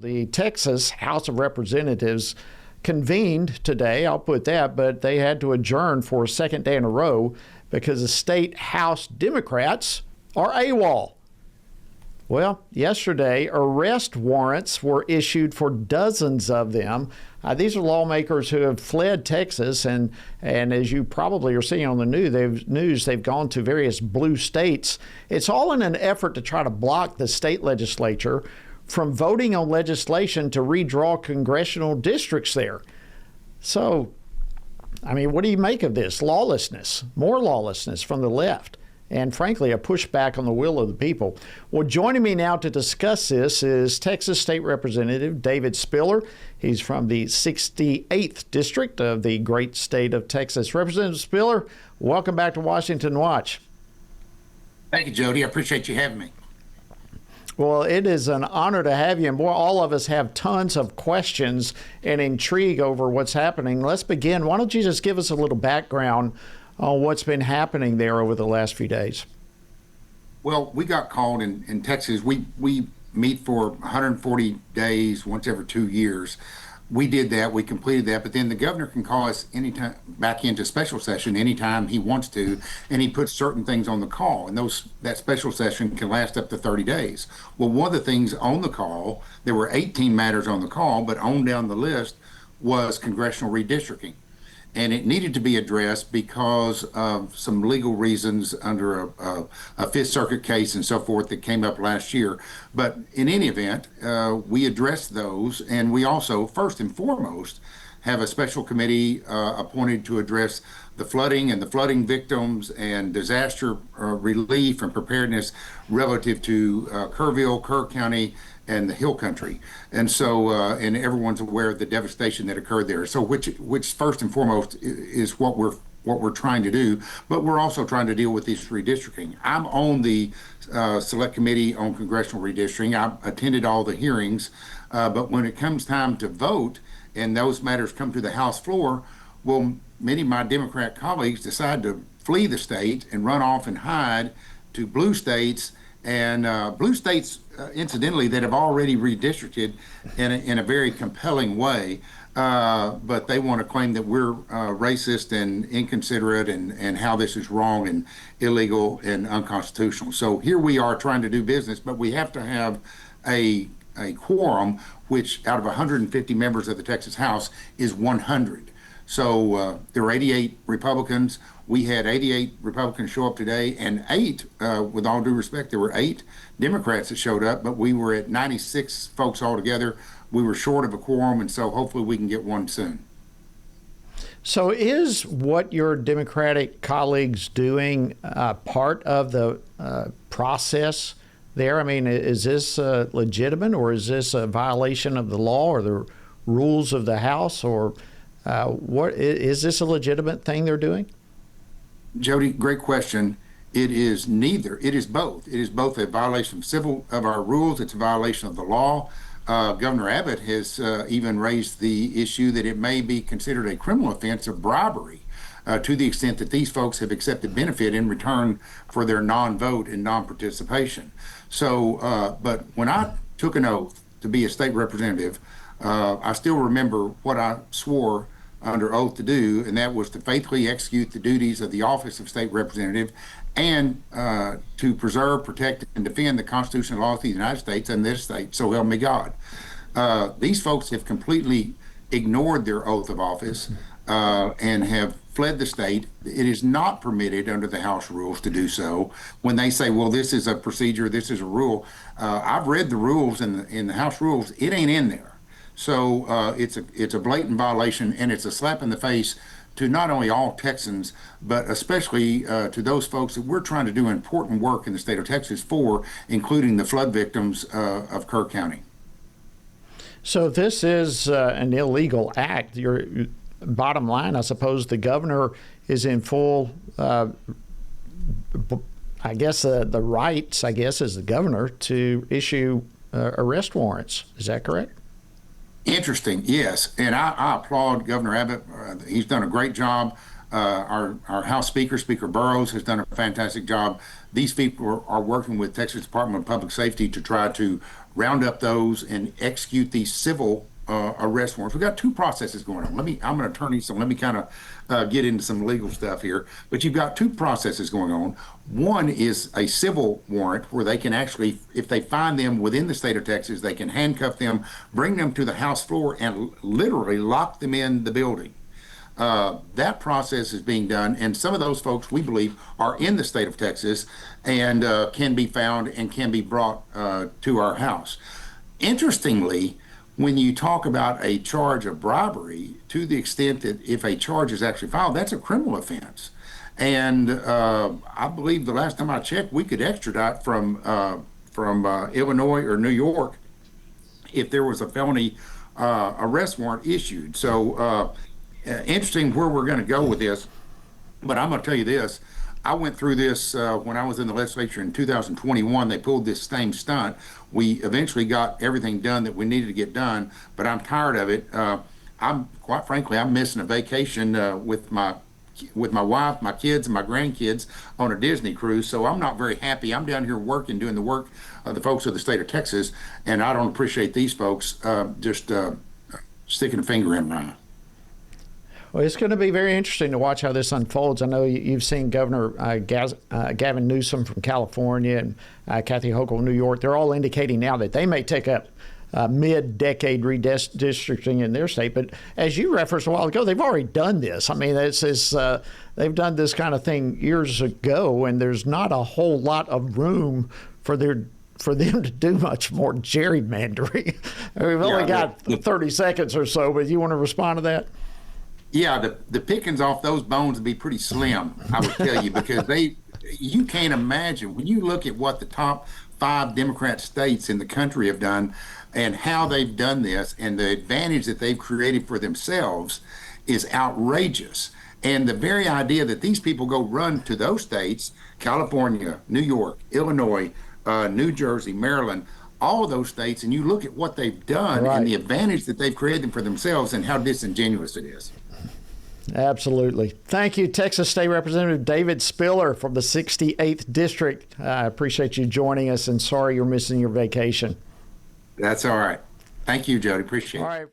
The Texas House of Representatives convened today, I'll put that, but they had to adjourn for a second day in a row because the state House Democrats are AWOL. Well, yesterday, arrest warrants were issued for dozens of them. These are lawmakers who have fled Texas, and as you probably are seeing on the news, they've gone to various blue states. It's all in an effort to try to block the state legislature from voting on legislation to redraw congressional districts there. So, I mean, what do you make of this? Lawlessness, more lawlessness from the left, and frankly, a pushback on the will of the people. Well, joining me now to discuss this is Texas State Representative David Spiller. He's from the 68th District of the great state of Texas. Representative Spiller, welcome back to Washington Watch. Thank you, Jody. I appreciate you having me. Well, it is an honor to have you. And boy, all of us have tons of questions and intrigue over what's happening. Let's begin. Why don't you just give us a little background on what's been happening there over the last few days? Well, we got called in Texas. We meet for 140 days, once every 2 years. We did that. We completed that. But then the governor can call us anytime back into special session anytime he wants to, and he puts certain things on the call. And that special session can last up to 30 days. Well, one of the things on the call, there were 18 matters on the call, but on down the list was congressional redistricting. And it needed to be addressed because of some legal reasons under a Fifth Circuit case and so forth that came up last year. But in any event, we addressed those, and we also, first and foremost, have a special committee appointed to address the flooding and the flooding victims and disaster relief and preparedness relative to Kerrville, Kerr County, and the Hill Country. And so, and everyone's aware of the devastation that occurred there. So which first and foremost is what we're trying to do, but we're also trying to deal with this redistricting. I'm on the Select Committee on Congressional Redistricting. I attended all the hearings, but when it comes time to vote and those matters come to the House floor, well, many of my Democrat colleagues decide to flee the state and run off and hide to blue states, and blue states, incidentally, that have already redistricted in a very compelling way, but they want to claim that we're racist and inconsiderate and how this is wrong and illegal and unconstitutional. So here we are trying to do business, but we have to have a quorum, which out of 150 members of the Texas House is 100. So there were 88 Republicans. We had 88 Republicans show up today, and 8, with all due respect, there were 8 Democrats that showed up, but we were at 96 folks altogether. We were short of a quorum, and so hopefully we can get one soon. So is what your Democratic colleagues doing part of the process there? I mean, is this legitimate, or is this a violation of the law or the rules of the House, or what is this a legitimate thing they're doing? Jody, great question. It is neither. It is both. It is both a violation of our rules. It's a violation of the law. Governor Abbott has even raised the issue that it may be considered a criminal offense of bribery to the extent that these folks have accepted benefit in return for their non-vote and non-participation. So, but when I took an oath to be a state representative, I still remember what I swore under oath to do, and that was to faithfully execute the duties of the office of state representative and to preserve, protect, and defend the constitutional laws of the United States and this state, so help me God. These folks have completely ignored their oath of office and have fled the state. It is not permitted under the House rules to do so. When they say, well, this is a procedure, this is a rule, I've read the rules in the House rules. It ain't in there. So it's a blatant violation, and it's a slap in the face to not only all Texans, but especially to those folks that we're trying to do important work in the state of Texas for, including the flood victims of Kerr County. So this is an illegal act. Your bottom line, I suppose, the governor is in full, I guess, the rights, I guess, as the governor to issue arrest warrants. Is that correct? Interesting, yes, and I applaud Governor Abbott. He's done a great job. Our House Speaker, Speaker Burrows, has done a fantastic job. These people are working with Texas Department of Public Safety to try to round up those and execute these civil arrest warrants. We've got two processes going on. I'm an attorney, so let me kind of get into some legal stuff here. But you've got two processes going on. One is a civil warrant where they can actually, if they find them within the state of Texas, they can handcuff them, bring them to the House floor, and literally lock them in the building. That process is being done, and some of those folks, we believe, are in the state of Texas and can be found and can be brought to our house. Interestingly, when you talk about a charge of bribery, to the extent that if a charge is actually filed, that's a criminal offense. And I believe the last time I checked, we could extradite from Illinois or New York if there was a felony arrest warrant issued. So interesting where we're going to go with this. But I'm going to tell you this. I went through this when I was in the legislature in 2021. They pulled this same stunt. We eventually got everything done that we needed to get done, but I'm tired of it. I'm quite frankly, I'm missing a vacation with my wife, my kids, and my grandkids on a Disney cruise. So I'm not very happy. I'm down here working, doing the work of the folks of the state of Texas, and I don't appreciate these folks just sticking a finger in mine. Well, it's going to be very interesting to watch how this unfolds. I know you've seen Governor Gavin Newsom from California and Kathy Hochul of New York. They're all indicating now that they may take up mid-decade redistricting in their state. But as you referenced a while ago, they've already done this. I mean, they've done this kind of thing years ago, and there's not a whole lot of room for them to do much more gerrymandering. We've only got 30 seconds or so, but you want to respond to that? Yeah, the pickings off those bones would be pretty slim, I would tell you, because you can't imagine when you look at what the top 5 Democrat states in the country have done and how they've done this and the advantage that they've created for themselves is outrageous. And the very idea that these people go run to those states, California, New York, Illinois, New Jersey, Maryland, all of those states, and you look at what they've done and the advantage that they've created for themselves and how disingenuous it is. Absolutely. Thank you, Texas State Representative David Spiller from the 68th District. I appreciate you joining us, and sorry you're missing your vacation. That's all right. Thank you, Jody. Appreciate it. All right.